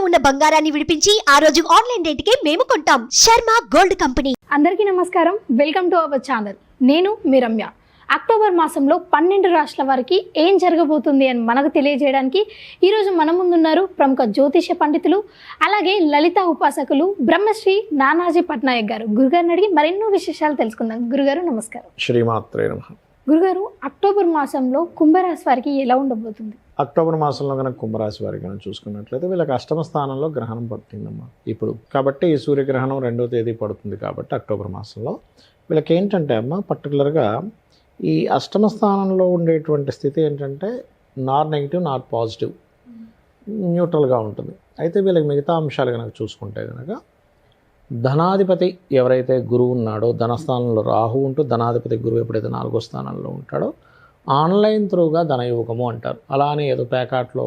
ఉన్న బంగారాన్ని విడిపించి ఆ రోజు ఆన్లైన్ రేటుకే మేము కొంటాం. Sharma gold company. అందరికీ నమస్కారం. Welcome to our channel. నేను మీ రమ్య. అక్టోబర్ మాసంలో 12 రాష్ట్రాల వారికి ఏం జరగబోతుంది అని మనకు తెలియజేయడానికి ఈరోజు మన ముందున్నారు ప్రముఖ జ్యోతిష పండితులు, అలాగే లలిత ఉపాసకులు బ్రహ్మశ్రీ నానాజీ పట్నాయక్ గారు. గురుగారిని అడిగి మరెన్నో విశేషాలు తెలుసుకుందాం. గురుగారు నమస్కారం. శ్రీమాత్రే నమః. గురుగారు, అక్టోబర్ మాసంలో కుంభరాశి వారికి ఎలా ఉండబోతుంది? అక్టోబర్ మాసంలో కనుక కుంభరాశి వారికి కనుక చూసుకున్నట్లయితే వీళ్ళకి అష్టమ స్థానంలో గ్రహణం పడుతుందమ్మా ఇప్పుడు. కాబట్టి సూర్యగ్రహణం 2వ తేదీ పడుతుంది. కాబట్టి అక్టోబర్ మాసంలో వీళ్ళకి ఏంటంటే అమ్మ పర్టికులర్గా ఈ అష్టమ స్థానంలో ఉండేటువంటి స్థితి ఏంటంటే నాట్ నెగిటివ్ నాట్ పాజిటివ్, న్యూట్రల్గా ఉంటుంది. అయితే వీళ్ళకి మిగతా అంశాలు కనుక చూసుకుంటే కనుక ధనాధిపతి ఎవరైతే గురువు ఉన్నాడో, ధనస్థానంలో రాహు ఉంటూ ధనాధిపతి గురువు ఎప్పుడైతే 4వ స్థానంలో ఉంటాడో ఆన్లైన్ త్రూగా ధనయోగము అంటారు. అలానే ఏదో ప్యాకాట్లో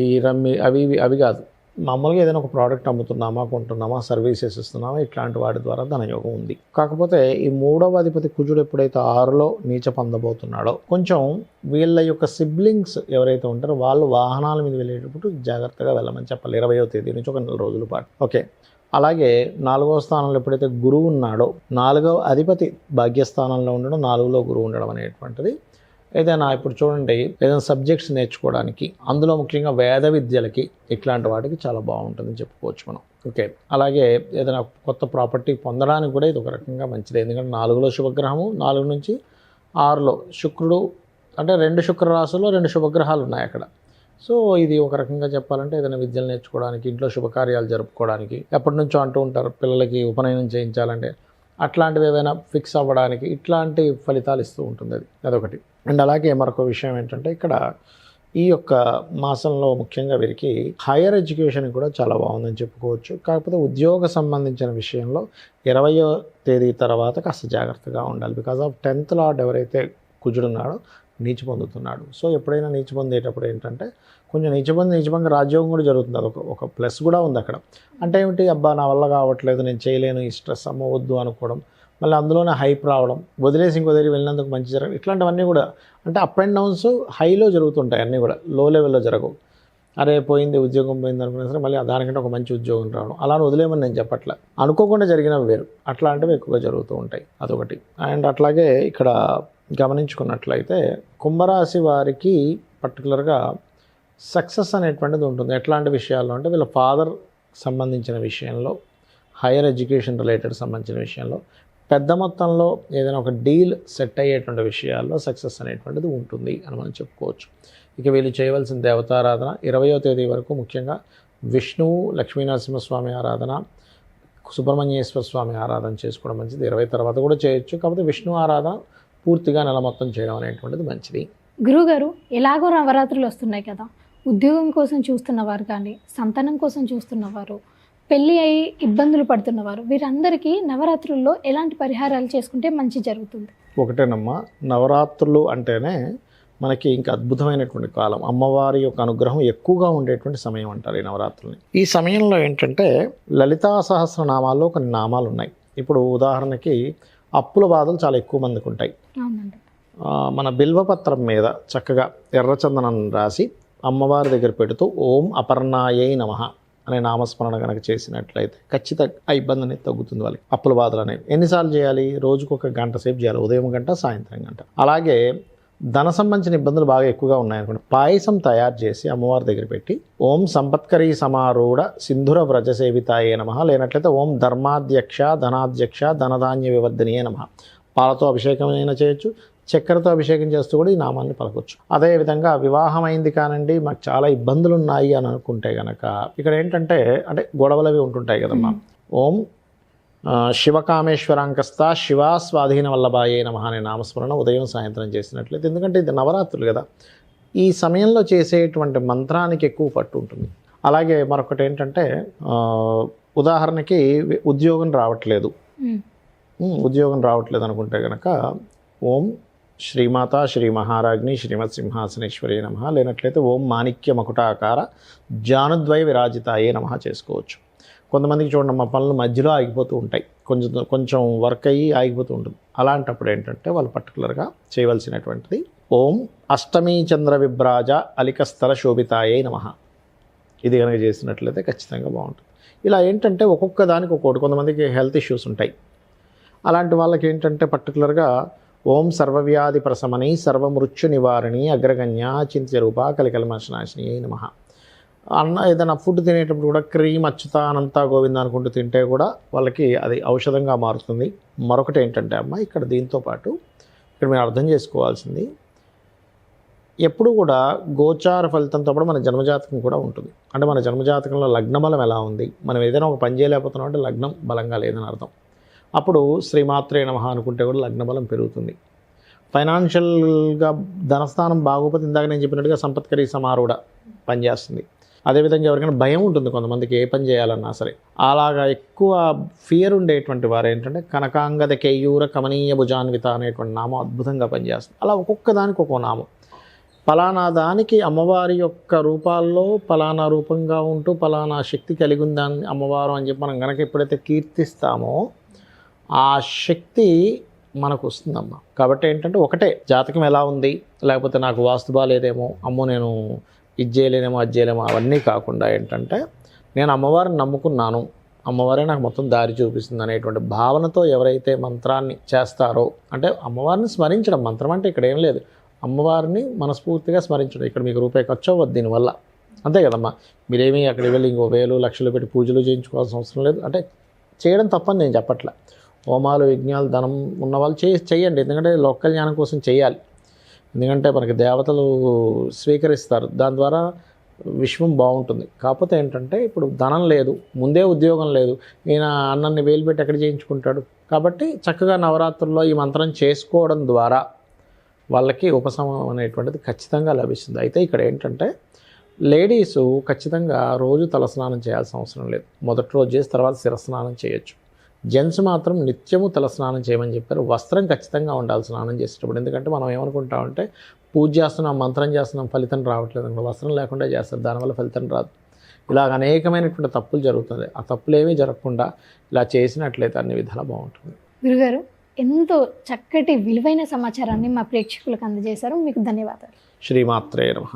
ఈ రమ్మి అవి కాదు, మామూలుగా ఏదైనా ఒక ప్రోడక్ట్ అమ్ముతున్నామా, కొంటున్నామా, సర్వీసెస్ ఇస్తున్నామా, ఇట్లాంటి వాటి ద్వారా ధనయోగం ఉంది. కాకపోతే ఈ 3వ అధిపతి కుజుడు ఎప్పుడైతే 6లో నీచ పొందబోతున్నాడో కొంచెం వీళ్ళ యొక్క సిబ్లింగ్స్ ఎవరైతే ఉంటారో వాళ్ళు వాహనాల మీద వెళ్ళేటప్పుడు జాగ్రత్తగా వెళ్ళమని చెప్పాలి 20వ తేదీ నుంచి ఒక 4 రోజుల పాటు. ఓకే. అలాగే 4వ స్థానంలో ఎప్పుడైతే గురువు ఉన్నాడో 4వ అధిపతి భాగ్యస్థానంలో ఉండడం, 4లో గురువు ఉండడం అనేటువంటిది ఏదైనా ఇప్పుడు చూడండి ఏదైనా సబ్జెక్ట్స్ నేర్చుకోవడానికి, అందులో ముఖ్యంగా వేద విద్యలకి ఇట్లాంటి వాటికి చాలా బాగుంటుందని చెప్పుకోవచ్చు మనం. ఓకే. అలాగే ఏదైనా కొత్త ప్రాపర్టీ పొందడానికి కూడా ఇది ఒక రకంగా మంచిది. ఎందుకంటే 4లో శుభగ్రహము, 4 నుంచి 6లో శుక్రుడు, అంటే 2 శుక్ర రాశుల్లో 2 శుభగ్రహాలు ఉన్నాయి అక్కడ. సో ఇది ఒక రకంగా చెప్పాలంటే ఏదైనా విద్యలు నేర్చుకోవడానికి, ఇంట్లో శుభకార్యాలు జరుపుకోవడానికి, ఎప్పటి నుంచో అంటూ ఉంటారు పిల్లలకి ఉపనయనం చేయించాలంటే అట్లాంటివి ఏవైనా ఫిక్స్ అవ్వడానికి ఇట్లాంటి ఫలితాలు ఇస్తూ ఉంటుంది అదొకటి. అండ్ అలాగే మరొక విషయం ఏంటంటే ఇక్కడ ఈ యొక్క మాసంలో ముఖ్యంగా వీరికి హైయర్ ఎడ్యుకేషన్ కూడా చాలా బాగుందని చెప్పుకోవచ్చు. కాకపోతే ఉద్యోగ సంబంధించిన విషయంలో 20వ తేదీ తర్వాత కాస్త జాగ్రత్తగా ఉండాలి. బికాజ్ ఆఫ్ 10th లార్డ్ ఎవరైతే కుజుడున్నాడో నీచి పొందుతున్నాడు. సో ఎప్పుడైనా నీచి పొందేటప్పుడు ఏంటంటే కొంచెం నీచభంగా రాజ్యోగం కూడా జరుగుతుంది. అది ఒక ప్లస్ కూడా ఉంది అక్కడ. అంటే ఏమిటి, అబ్బా నా వల్ల కావట్లేదు, నేను చేయలేను, ఈ స్ట్రెస్ అమ్మవద్దు అనుకోవడం, మళ్ళీ అందులోనే హైప్ రావడం, వదిలేసి ఇంకో దగ్గర వెళ్ళినందుకు మంచి జరగడం, ఇట్లాంటివన్నీ కూడా అంటే అప్ అండ్ డౌన్స్ హైలో జరుగుతుంటాయి. అన్నీ కూడా లో లెవెల్లో జరగవు. అరే పోయింది ఉద్యోగం పోయింది అనుకున్నా సరే మళ్ళీ దానికంటే ఒక మంచి ఉద్యోగం రావడం, అలా వదిలేమని నేను చెప్పట్లే, అనుకోకుండా జరిగినవి వేరు, అట్లాంటివి ఎక్కువగా జరుగుతూ ఉంటాయి. అదొకటి. అండ్ అట్లాగే ఇక్కడ గమనించుకున్నట్లయితే కుంభరాశి వారికి పర్టికులర్గా సక్సెస్ అనేటువంటిది ఉంటుంది. ఎట్లాంటి విషయాల్లో అంటే వీళ్ళ ఫాదర్ సంబంధించిన విషయంలో, హైయర్ ఎడ్యుకేషన్ రిలేటెడ్ సంబంధించిన విషయంలో, పెద్ద మొత్తంలో ఏదైనా ఒక డీల్ సెట్ అయ్యేటువంటి విషయాల్లో సక్సెస్ అనేటువంటిది ఉంటుంది అని మనం చెప్పుకోవచ్చు. ఇక వీళ్ళు చేయవలసిన దేవతారాధన 20వ తేదీ వరకు ముఖ్యంగా విష్ణువు, లక్ష్మీనరసింహస్వామి ఆరాధన, సుబ్రహ్మణ్యేశ్వర స్వామి ఆరాధన చేసుకోవడం మంచిది. 20 తర్వాత కూడా చేయొచ్చు. కాకపోతే విష్ణు ఆరాధన పూర్తిగా నెల మొత్తం చేయడం అనేటువంటిది మంచిది. గురుగారు, ఎలాగో నవరాత్రులు వస్తున్నాయి కదా, ఉద్యోగం కోసం చూస్తున్నవారు కానీ, సంతానం కోసం చూస్తున్నవారు, పెళ్ళి అయి ఇబ్బందులు పడుతున్నవారు, వీరందరికీ నవరాత్రుల్లో ఎలాంటి పరిహారాలు చేసుకుంటే మంచి జరుగుతుంది? ఒకటేనమ్మా, నవరాత్రులు అంటేనే మనకి ఇంకా అద్భుతమైనటువంటి కాలం, అమ్మవారి యొక్క అనుగ్రహం ఎక్కువగా ఉండేటువంటి సమయం అంటారు ఈ నవరాత్రుల్ని. ఈ సమయంలో ఏంటంటే లలితా సహస్రనామాల్లో కొన్ని నామాలు ఉన్నాయి. ఇప్పుడు ఉదాహరణకి అప్పుల బాధలు చాలా ఎక్కువ మందికి ఉంటాయి. అవునండి. మన బిల్వపత్రం మీద చక్కగా ఎర్రచందనం రాసి అమ్మవారి దగ్గర పెడుతూ ఓం అపర్ణాయై నమః అనే నామస్మరణ కనుక చేసినట్లయితే ఖచ్చితంగా ఆ ఇబ్బంది అనేది తగ్గుతుంది వాళ్ళకి. అప్పుల బాధలు అనేవి ఎన్నిసార్లు చేయాలి? రోజుకు 1 గంట సేపు చేయాలి, ఉదయం గంట, సాయంత్రం గంట. అలాగే ధన సంబంధించిన ఇబ్బందులు బాగా ఎక్కువగా ఉన్నాయనుకోండి, పాయసం తయారు చేసి అమ్మవారి దగ్గర పెట్టి ఓం సంపత్కరీ సమారూఢ సింధుర వ్రజ సేవితాయే నమః, లేనట్లయితే ఓం ధర్మాధ్యక్ష ధనాధ్యక్ష ధనధాన్య వివర్ధనీయే నమః, పాలతో అభిషేకం అయినా చేయొచ్చు, చక్కెరతో అభిషేకం చేస్తూ కూడా ఈ నామాన్ని పలకొచ్చు. అదేవిధంగా వివాహం అయింది కానండి మాకు చాలా ఇబ్బందులు ఉన్నాయి అని అనుకుంటే కనుక ఇక్కడ ఏంటంటే అంటే గొడవలు అవి ఉంటుంటాయి కదమ్మా, ఓం శివకామేశ్వరాంకస్త శివా స్వాధీన వల్లభాయే నమః అనే నామస్మరణ ఉదయం సాయంత్రం చేసినట్లయితే, ఎందుకంటే ఇది నవరాత్రులు కదా, ఈ సమయంలో చేసేటువంటి మంత్రానికి ఎక్కువ పట్టు ఉంటుంది. అలాగే మరొకటి ఏంటంటే ఉదాహరణకి ఉద్యోగం రావట్లేదు అనుకుంటే కనుక ఓం శ్రీమాత శ్రీ మహారాజ్ని శ్రీమత్ సింహాసనేశ్వరి నమః, లేనట్లయితే ఓం మాణిక్య మకుటాకార జానుద్వయ విరాజితాయే నమః చేసుకోవచ్చు. కొంతమందికి చూడండి మా పనులు మధ్యలో ఆగిపోతూ ఉంటాయి, కొంచెం వర్క్ అయ్యి ఆగిపోతూ ఉంటుంది. అలాంటప్పుడు ఏంటంటే వాళ్ళు పర్టికులర్గా చేయవలసినటువంటిది ఓం అష్టమీ చంద్ర విభ్రాజ అలికస్థల శోభితాయే నమః ఇది కనుక చేసినట్లయితే ఖచ్చితంగా బాగుంటుంది. ఇలా ఏంటంటే ఒక్కొక్క దానికి ఒక్కొక్కటి, కొంతమందికి హెల్త్ ఇష్యూస్ ఉంటాయి. అలాంటి వాళ్ళకి ఏంటంటే పర్టికులర్గా ఓం సర్వవ్యాధి ప్రశమని సర్వమృత్యు నివారణి అగ్రగణ్య చింత్యరూప కలికల్మశనాశిని నమః. ఏదైనా ఫుడ్ తినేటప్పుడు కూడా క్రీమ్ అచ్యుత అనంత గోవింద అనుకుంటూ తింటే కూడా వాళ్ళకి అది ఔషధంగా మారుతుంది. మరొకటి ఏంటంటే అమ్మ, ఇక్కడ దీంతో పాటు ఇక్కడ మీరు అర్థం చేసుకోవాల్సింది, ఎప్పుడు కూడా గోచార ఫలితంతో పాటు మన జన్మజాతకం కూడా ఉంటుంది. అంటే మన జన్మజాతకంలో లగ్నబలం ఎలా ఉంది, మనం ఏదైనా ఒక పని చేయలేకపోతున్నాం అంటే లగ్నం బలంగా లేదని అర్థం. అప్పుడు శ్రీమాత్రే నమః అనుకుంటే కూడా లగ్నబలం పెరుగుతుంది. ఫైనాన్షియల్గా ధనస్థానం బాగోపోతే ఇందాక నేను చెప్పినట్టుగా సంపత్కరీ సమారూఢ పనిచేస్తుంది. అదేవిధంగా ఎవరికైనా భయం ఉంటుంది కొంతమందికి, ఏ పని చేయాలన్నా సరే. అలాగా ఎక్కువ ఫియర్ ఉండేటువంటి వారు ఏంటంటే కనకాంగద కేయూర కమనీయ భుజాన్విత అనేటువంటి నామం అద్భుతంగా పనిచేస్తుంది. అలా ఒక్కొక్క దానికి ఒక్కో నామం. పలానా దానికి అమ్మవారి యొక్క రూపాల్లో పలానా రూపంగా ఉంటూ పలానా శక్తి కలిగి ఉందని అమ్మవారు అని చెప్పి మనం కనుక ఎప్పుడైతే కీర్తిస్తామో ఆ శక్తి మనకు వస్తుందమ్మా. కాబట్టి ఏంటంటే ఒకటే జాతకం ఎలా ఉంది, లేకపోతే నాకు వాస్తు బాలేదేమో, అమ్మో నేను ఇది చేయలేనేమో అది చేయలేమో, అవన్నీ కాకుండా ఏంటంటే నేను అమ్మవారిని నమ్ముకున్నాను, అమ్మవారే నాకు మొత్తం దారి చూపిస్తుంది అనేటువంటి భావనతో ఎవరైతే మంత్రాన్ని చేస్తారో, అంటే అమ్మవారిని స్మరించడం, మంత్రం అంటే ఇక్కడ ఏం లేదు, అమ్మవారిని మనస్ఫూర్తిగా స్మరించడం. ఇక్కడ మీకు రూపాయి ఖర్చు అవ్వద్దు దీనివల్ల, అంతే కదమ్మా. మీరేమీ అక్కడికి వెళ్ళి ఇంకో 1000 లక్షలు పెట్టి పూజలు చేయించుకోవాల్సిన అవసరం లేదు. అంటే చేయడం తప్పని నేను చెప్పట్లే, హోమాలు యజ్ఞాలు ధనం ఉన్న వాళ్ళు చేయండి, ఎందుకంటే లోక కళ్యాణం కోసం చేయాలి. ఎందుకంటే మనకి దేవతలు స్వీకరిస్తారు, దాని ద్వారా విశ్వం బాగుంటుంది. కాకపోతే ఏంటంటే ఇప్పుడు ధనం లేదు, ముందే ఉద్యోగం లేదు, ఈయన అన్నన్ని వేలు పెట్టి ఎక్కడ చేయించుకుంటాడు. కాబట్టి చక్కగా నవరాత్రుల్లో ఈ మంత్రం చేసుకోవడం ద్వారా వాళ్ళకి ఉపశమనం అనేటువంటిది ఖచ్చితంగా లభిస్తుంది. అయితే ఇక్కడ ఏంటంటే లేడీసు ఖచ్చితంగా రోజు తలస్నానం చేయాల్సిన అవసరం లేదు. మొదటి రోజు చేసి తర్వాత శిరస్నానం చేయొచ్చు. జెంట్స్ మాత్రం నిత్యము తలస్నానం చేయమని చెప్పారు. వస్త్రం ఖచ్చితంగా ఉండాలి స్నానం చేసేటప్పుడు. ఎందుకంటే మనం ఏమనుకుంటామంటే పూజ చేస్తున్నాం, మంత్రం చేస్తున్నాం, ఫలితం రావట్లేదు అనుకో, వస్త్రం లేకుండా చేస్తారు, దానివల్ల ఫలితం రాదు. ఇలాగ అనేకమైనటువంటి తప్పులు జరుగుతుంది. ఆ తప్పులు ఏమీ జరగకుండా ఇలా చేసినట్లయితే అన్ని విధాలా బాగుంటుంది. గురుగారు, ఎంతో చక్కటి విలువైన సమాచారాన్ని మా ప్రేక్షకులకు అందజేశారు. మీకు ధన్యవాదాలు. శ్రీమాత్రే నమః.